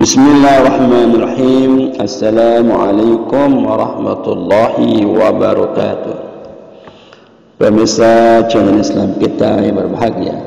Bismillahirrahmanirrahim. Assalamualaikum warahmatullahi wabarakatuh. Pemirsa channel Islam kita yang berbahagia,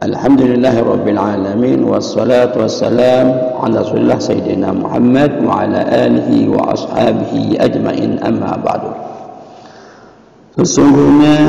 Alhamdulillahirabbil alamin, wassalatu wassalam ala Rasulillah Sayyidina Muhammad wa ala alihi wa ashabihi ajmain, amma ba'du. Sesungguhnya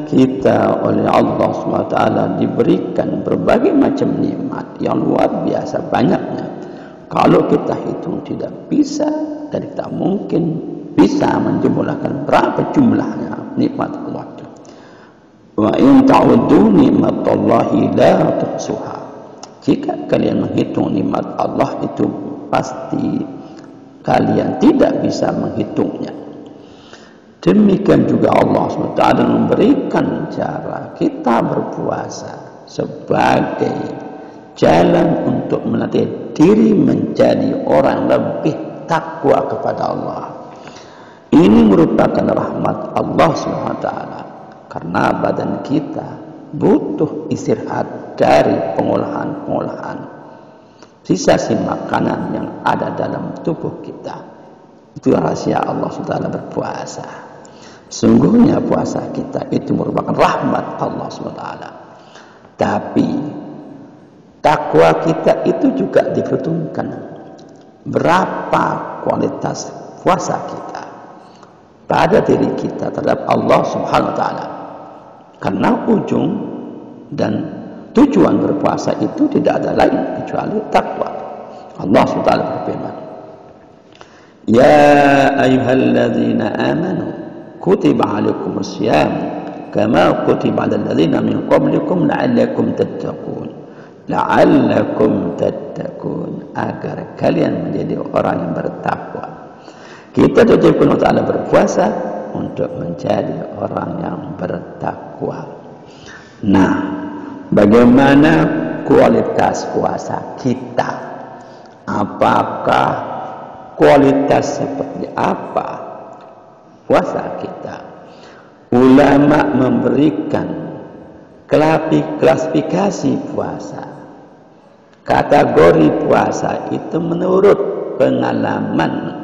kita oleh Allah SWT diberikan berbagai macam nikmat yang luar biasa banyaknya. Kalau kita hitung tidak bisa dan tidak mungkin bisa menjumlahkan berapa jumlahnya nikmat Allah itu. Wa in ta'uddu nikmatallahi la tuhsuha. Jika kalian menghitung nikmat Allah itu pasti kalian tidak bisa menghitungnya. Demikian juga Allah SWT memberikan cara kita berpuasa sebagai jalan untuk melatih diri menjadi orang lebih takwa kepada Allah. Ini merupakan rahmat Allah SWT, karena badan kita butuh istirahat dari pengolahan-pengolahan sisa-sisa makanan yang ada dalam tubuh kita. Itu rahasia Allah SWT berpuasa. Sungguhnya puasa kita itu merupakan rahmat Allah SWT. Tapi takwa kita itu juga diperhitungkan. Berapa kualitas puasa kita pada diri kita terhadap Allah Subhanahu wa taala. Karena ujung dan tujuan berpuasa itu tidak ada lain kecuali takwa. Allah SWT berfirman, Ya ayyuhalladzina amanu kutiba alaikumus syiyam kama kutiba alal ladzina min qablikum la'allakum tattaqun. La'allakum tattaqun, agar kalian menjadi orang yang bertakwa. Kita dijadikan Allah Ta'ala berpuasa untuk menjadi orang yang bertakwa. Nah, bagaimana kualitas puasa kita? Apakah kualitas seperti apa puasa kita? Ulama memberikan klasifikasi puasa. Kategori puasa itu menurut pengalaman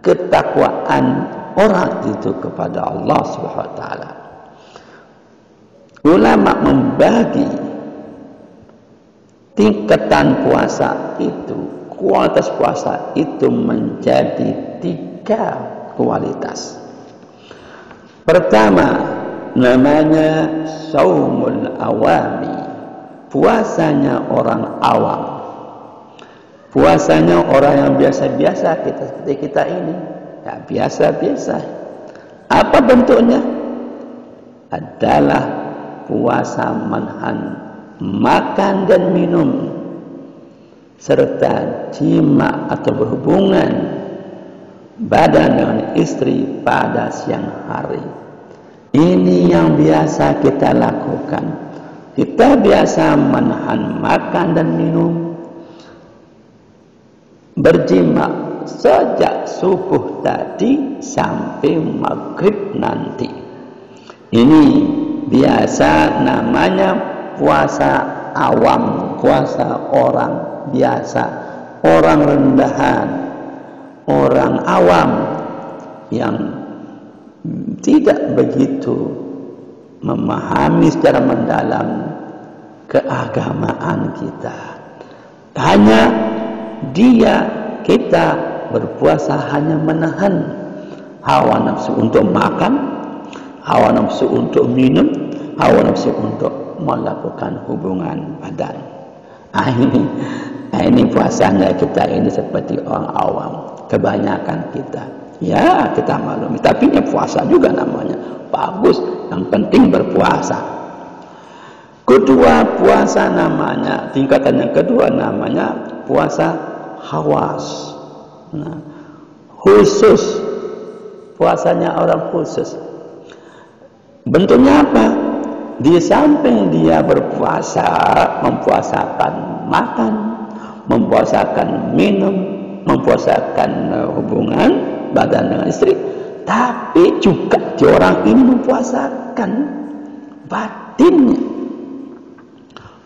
ketakwaan orang itu kepada Allah Subhanahu wa taala. Ulama membagi tingkatan puasa itu, kualitas puasa itu menjadi 3 kualitas. Pertama, namanya saumul awami, puasanya orang awam, puasanya orang yang biasa-biasa seperti kita ini, ya biasa-biasa. Apa bentuknya? Adalah puasa menahan makan dan minum serta jima atau berhubungan badan dengan istri pada siang hari. Ini yang biasa kita lakukan. Kita biasa menahan makan dan minum, berjima sejak subuh tadi sampai maghrib nanti. Ini biasa namanya puasa awam, puasa orang biasa, orang rendahan, orang awam yang tidak begitu memahami secara mendalam keagamaan kita. Hanya kita berpuasa hanya menahan hawa nafsu untuk makan, hawa nafsu untuk minum, hawa nafsu untuk melakukan hubungan badan. Ini puasanya kita ini seperti orang awam, kebanyakan kita. Ya, kita maklumi, tapi ini puasa juga namanya. Bagus, yang penting berpuasa. Kedua, puasa namanya, tingkatan yang kedua namanya puasa hawas. Nah, khusus, puasanya orang khusus. Bentuknya apa? Di samping dia berpuasa, mempuasakan makan, mempuasakan minum, mempuasakan hubungan badan dengan istri, tapi juga orang ini mempuasakan batinnya,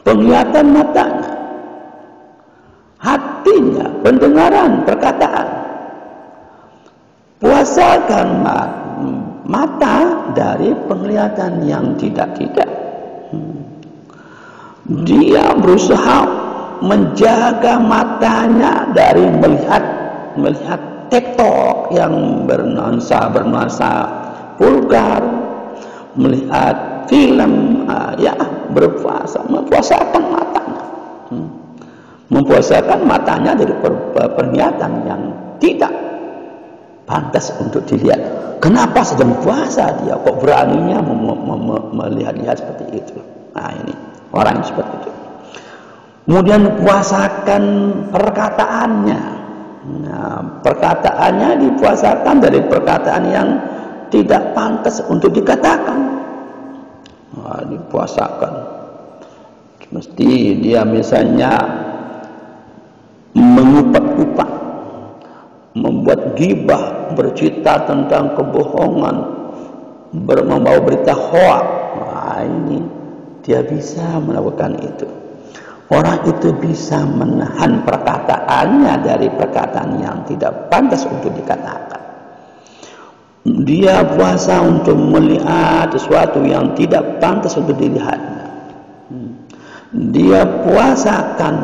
penglihatan matanya, hati artinya pendengaran perkataan. Puasakan mata dari penglihatan yang tidak-tidak. Dia berusaha menjaga matanya dari melihat TikTok yang bernuansa vulgar, melihat film, mempuasakan matanya. Mempuasakan matanya dari penglihatan yang tidak pantas untuk dilihat. Kenapa sedang puasa dia kok beraninya melihat-lihat seperti itu? Nah, ini orang yang seperti itu. Kemudian puasakan perkataannya. Nah, perkataannya dipuasakan dari perkataan yang tidak pantas untuk dikatakan. Nah, dipuasakan. Mesti dia misalnya mengupak-upak, membuat ghibah, bercerita tentang kebohongan, membawa berita hoak. Nah, ini dia bisa melakukan itu. Orang itu bisa menahan perkataannya dari perkataan yang tidak pantas untuk dikatakan. Dia puasa untuk melihat sesuatu yang tidak pantas untuk dilihatnya. Dia puasakan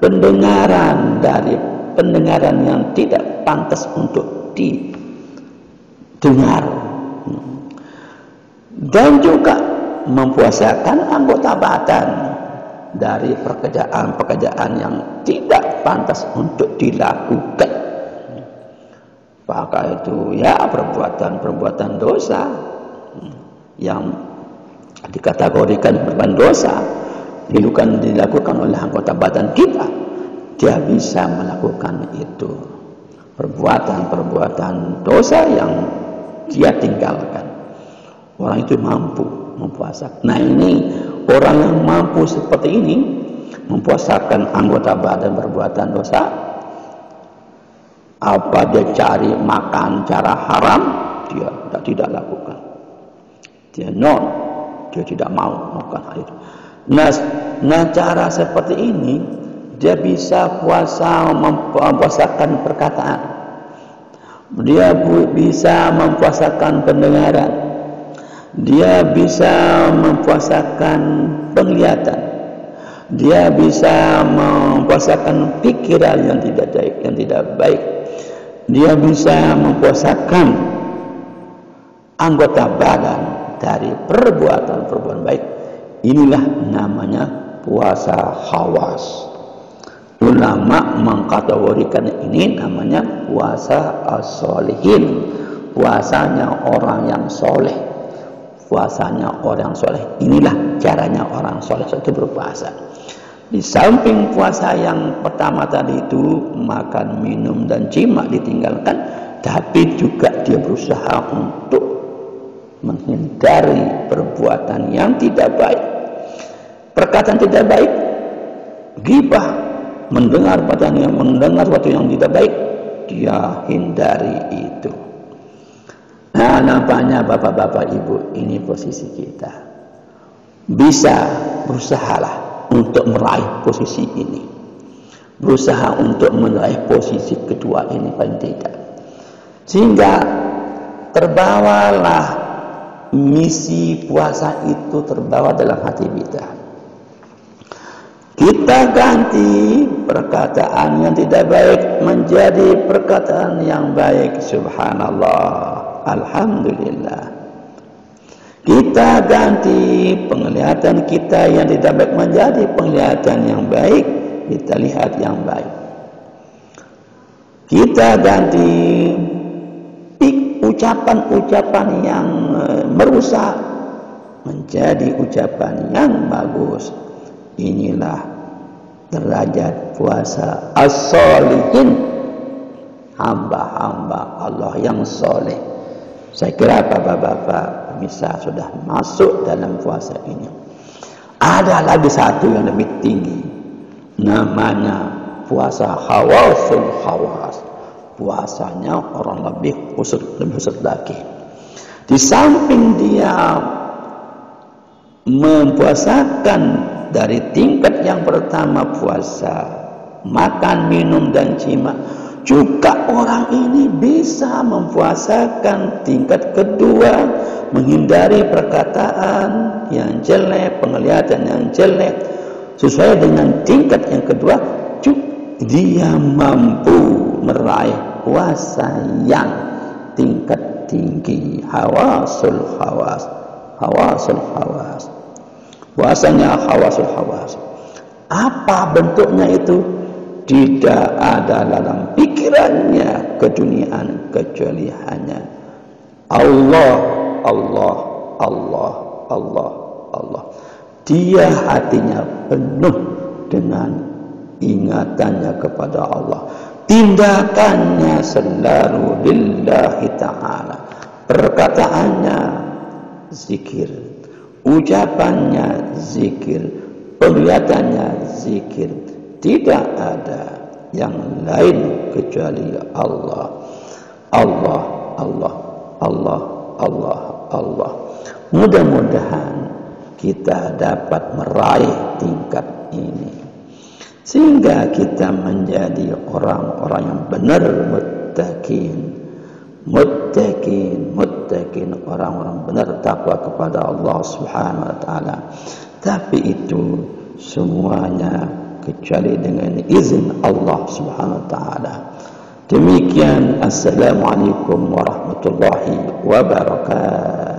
pendengaran dari pendengaran yang tidak pantas untuk didengar. Dan juga mempuasakan anggota badan dari pekerjaan-pekerjaan yang tidak pantas untuk dilakukan. Maka itu perbuatan dosa yang dikategorikan merupakan dosa dilakukan oleh anggota badan kita. Dia bisa melakukan itu. Perbuatan dosa yang dia tinggalkan. Orang itu mampu mempuasakan. Nah, ini orang yang mampu seperti ini mempuasakan anggota badan perbuatan dosa. Apa dia cari makan cara haram, dia tidak lakukan. Dia tidak mau melakukan hal itu. Nah, cara seperti ini dia bisa mempuasakan perkataan. Dia bisa mempuasakan pendengaran. Dia bisa mempuasakan penglihatan. Dia bisa mempuasakan pikiran yang tidak baik. Dia bisa mempuasakan anggota badan dari perbuatan baik. Inilah namanya puasa khawas. Ulama mengkategorikan ini namanya puasa as-solihin. Puasanya orang yang soleh. Puasanya orang soleh. Inilah caranya orang soleh itu berpuasa. Di samping puasa yang pertama tadi itu makan, minum dan jima ditinggalkan, tapi juga dia berusaha untuk menghindari perbuatan yang tidak baik, perkataan tidak baik, ghibah, mendengar sesuatu yang tidak baik, dia hindari itu. Nah, nampaknya bapak-bapak ibu, ini posisi kita. Bisa berusahalah untuk meraih posisi ini. Berusaha untuk meraih posisi kedua ini paling tidak. Sehingga terbawalah misi puasa itu terbawa dalam hati kita. Kita ganti perkataan yang tidak baik menjadi perkataan yang baik. Subhanallah. Alhamdulillah. Kita ganti penglihatan kita yang tidak baik menjadi penglihatan yang baik. Kita lihat yang baik. Kita ganti ucapan-ucapan yang merusak menjadi ucapan yang bagus. Inilah derajat puasa as-solihin, hamba-hamba Allah yang soleh. Saya kira bapak-bapak bisa sudah masuk dalam puasa ini. Ada lagi satu yang lebih tinggi, namanya puasa khawasul khawas. Puasanya orang lebih khusus lagi. Di samping dia mempuasakan dari tingkat yang pertama puasa makan, minum dan jima. Juga orang ini bisa mempuasakan tingkat kedua, menghindari perkataan yang jelek, penglihatan yang jelek. Sesuai dengan tingkat yang kedua, dia mampu meraih puasa yang tingkat tinggi. Hawasul hawas. Puasanya hawasul hawas. Apa bentuknya itu? Tidak ada dalam pikirannya keduniaan kecuali hanya Allah, Allah, Allah, Allah, Allah. Dia hatinya penuh dengan ingatannya kepada Allah. Tindakannya selalu lillahi ta'ala. Perkataannya zikir, ucapannya zikir, penglihatannya zikir. Tidak ada yang lain kecuali Allah. Allah, Allah, Allah, Allah, Allah. Mudah-mudahan kita dapat meraih tingkat ini, sehingga kita menjadi orang-orang yang benar muttaqin, orang-orang benar takwa kepada Allah Subhanahu wa taala. Tapi itu semuanya kecuali dengan izin Allah Subhanahu wa taala. Demikian, assalamualaikum warahmatullahi wabarakatuh.